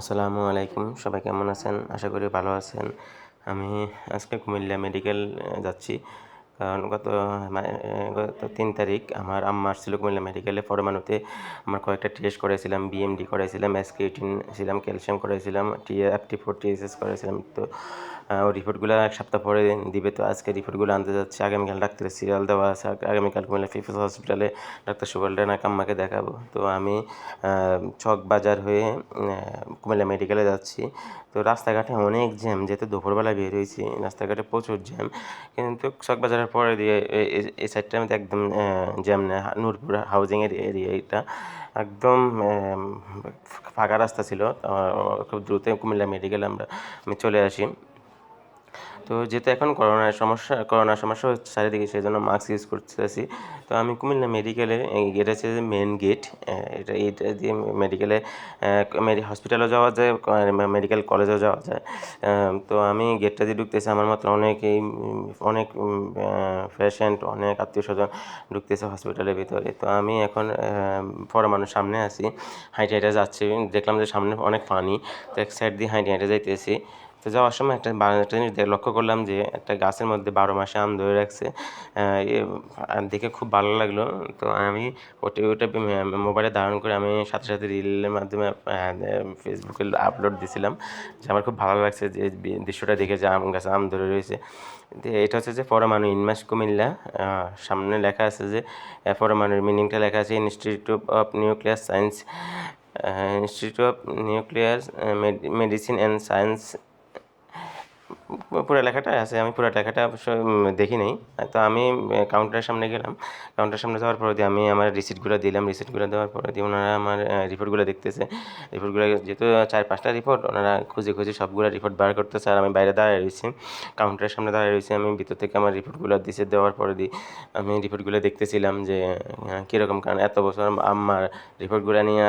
আসসালামু আলাইকুম, সবাই কেমন আছেন? আশা করি ভালো আছেন। আমি আজকে কুমিল্লা মেডিকেল যাচ্ছি। কারণ গত ৩ তারিখ আমার আম্মা আসছিল কুমিল্লা মেডিকেলে পরমাণুতে। আমার কয়েকটা টেস্ট করাইছিলাম, বিএমডি করাইছিলাম, এসকিউটিন ছিলাম, ক্যালসিয়াম করাইছিলাম, FT4 TSS করাইছিলাম। তো ওই রিপোর্টগুলো ১ সপ্তাহ পরে দিবে। তো আজকে রিপোর্টগুলো আনতে যাচ্ছি। আগামীকাল ডাক্তারের সিরিয়াল দেওয়া আছে। আগামীকাল কুমিল্লা পিপলস হসপিটালে ডাক্তার সুবলডানাক আম্মাকে দেখাবো। তো আমি চক বাজার হয়ে কুমিল্লা মেডিকেলে যাচ্ছি। তো রাস্তাঘাটে অনেক জ্যাম, যেহেতু দুপুরবেলায় বের হয়েছি, রাস্তাঘাটে প্রচুর জ্যাম। কিন্তু চক বাজারের পরে দিয়ে এই সাইডটার মধ্যে একদম জ্যাম না। নূরপুর হাউজিংয়ের এরিয়া এটা একদম ফাঁকা রাস্তা ছিল। খুব দ্রুত কুমিল্লা মেডিকেলে আমি চলে আসি। তো যেহেতু এখন করোনার সমস্যা হচ্ছে চারিদিকে, সেই জন্য মাস্ক ইউজ করতেছি। তো আমি কুমিল্লা মেডিকেলে, এটা হচ্ছে যে মেন গেট। এইটা দিয়ে মেডিকেলে হসপিটালেও যাওয়া যায়, মেডিকেল কলেজেও যাওয়া যায়। তো আমি গেটটা দিয়ে ঢুকতেছি, আমার মতো অনেক পেশেন্ট, অনেক আত্মীয়স্বজন ঢুকতেছে হসপিটালের ভিতরে। তো আমি এখন পরমাণুর সামনে আছি, হাইটে হাইটে যাচ্ছি। দেখলাম যে সামনে অনেক পানি, তো এক সাইড দিয়ে হাইটে হাইটে যাইতেছি। তো যাওয়ার সময় একটা জিনিস লক্ষ্য করলাম যে একটা গাছের মধ্যে 12 মাসে আম ধরে রাখছে। দেখে খুব ভালো লাগলো। তো আমি ওটা মোবাইলে ধারণ করে আমি সাথে সাথে রিলের মাধ্যমে ফেসবুকে আপলোড দিয়েছিলাম যে আমার খুব ভালো লাগছে যে দৃশ্যটা দেখে, যে আম গাছে আম ধরে রয়েছে। এটা হচ্ছে যে পরমাণু ইনম্যাস কুমিল্লা। সামনে লেখা আছে যে পরমাণুর মিনিংটা লেখা আছে institute of nuclear science, institute of nuclear medicine and science. পুরো লেখাটা আছে, আমি পুরো লেখাটা অবশ্য দেখি নাই। তো আমি কাউন্টারের সামনে গেলাম। কাউন্টারের সামনে যাওয়ার পরে দিয়ে আমি আমার রিসিপ্টগুলো দিলাম। রিসিপ্টগুলো দেওয়ার পরে দিয়ে ওনারা আমার রিপোর্টগুলো দেখতেছে। রিপোর্টগুলো যেহেতু 4-5টা রিপোর্ট, ওনারা খুঁজে খুঁজে সবগুলো রিপোর্ট বার করতেছে। আর আমি বাইরে দাঁড়িয়ে রয়েছি, কাউন্টারের সামনে দাঁড়িয়ে রয়েছি। আমি ভিতর থেকে আমার রিপোর্টগুলো দেওয়ার পরে দিয়ে আমি রিপোর্টগুলো দেখতেছিলাম যে কীরকম, কারণ এত বছর আমার রিপোর্টগুলো নিয়ে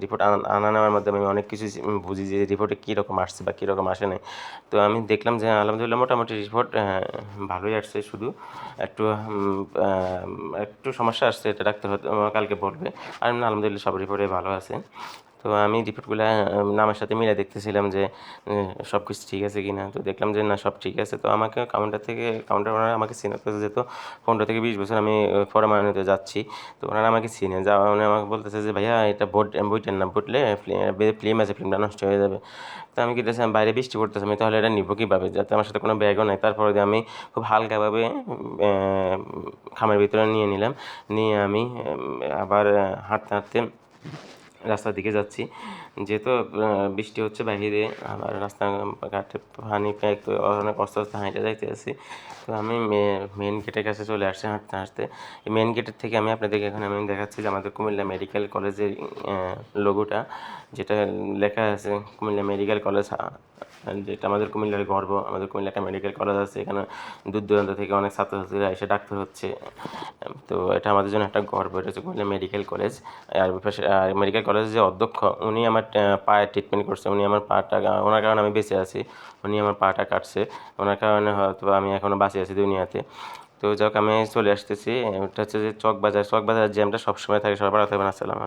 রিপোর্ট আনা নেওয়ার মাধ্যমে আমি অনেক কিছু বুঝি যে রিপোর্টে কীরকম আসছে বা কীরকম আসে নাই। তো আমি দেখলাম যে আলহামদুলিল্লাহ মোটামুটি রিপোর্ট ভালোই আসছে, শুধু একটু একটু সমস্যা আসছে, এটা ডাক্তার হয়তো কালকে বলবে। আর আলহামদুলিল্লাহ সব রিপোর্টে ভালো আছে। তো আমি রিপোর্টগুলো নামের সাথে মিলে দেখতেছিলাম যে সব কিছু ঠিক আছে কি না। তো দেখলাম যে না, সব ঠিক আছে। তো আমাকে কাউন্টার ওনারা আমাকে চিনতেছে, যেহেতু 15 থেকে 20 বছর আমি পরমাণুতে যাচ্ছি। তো ওনারা আমাকে চিনে উনি আমাকে বলতেছে যে ভাইয়া এটা বইটেন না, বুটলে ফিল্ম আছে, ফিল্মটা নষ্ট হয়ে যাবে। তো আমি আমি বাইরে বৃষ্টি পড়তেছে, আমি তাহলে এটা নিবো কীভাবে, যাতে আমার সাথে কোনো ব্যাগও নাই। তারপরে দিয়ে আমি খুব হালকাভাবে খামের ভিতরে নিয়ে নিলাম। নিয়ে আমি আবার হাঁটতে হাঁটতে রাস্তার দিকে যাচ্ছি। যেহেতু বৃষ্টি হচ্ছে বাহিরে, আবার রাস্তাঘাটে পানি প্যাক, তো অনেক আস্তে আস্তে হাঁটে যাইতে আছি। তো আমি মেন গেটের কাছে চলে আসছি হাঁটতে হাঁটতে। এই মেন গেটের থেকে আমি আপনাদেরকে এখন আমি দেখাচ্ছি যে আমাদের কুমিল্লা মেডিকেল কলেজের লোগোটা, যেটা লেখা আছে কুমিল্লা মেডিকেল কলেজ, যেটা আমাদের কুমিল্লার গর্ব। আমাদের কুমিল্লা একটা মেডিকেল কলেজ আছে, এখানে দূর দূরান্ত থেকে অনেক ছাত্রছাত্রীরা এসে ডাক্তার হচ্ছে। তো এটা আমাদের জন্য একটা গর্ব। এটা হচ্ছে কুমিল্লা মেডিকেল কলেজ। আর মেডিকেল কলেজের যে অধ্যক্ষ, উনি আমার পায়ের ট্রিটমেন্ট করছে। উনি আমার পাটা, ওনার কারণে আমি বেঁচে আছি। উনি আমার পাটা কাটছে, ওনার কারণে হয়তো আমি এখনও বাঁচে আছি দুনিয়াতে। তো যাক, আমি চলে আসতেছি। ওটা হচ্ছে যে চক বাজার জ্যামটা সবসময় থাকে। সবাই ভালো থাকবেন। আসসালাম।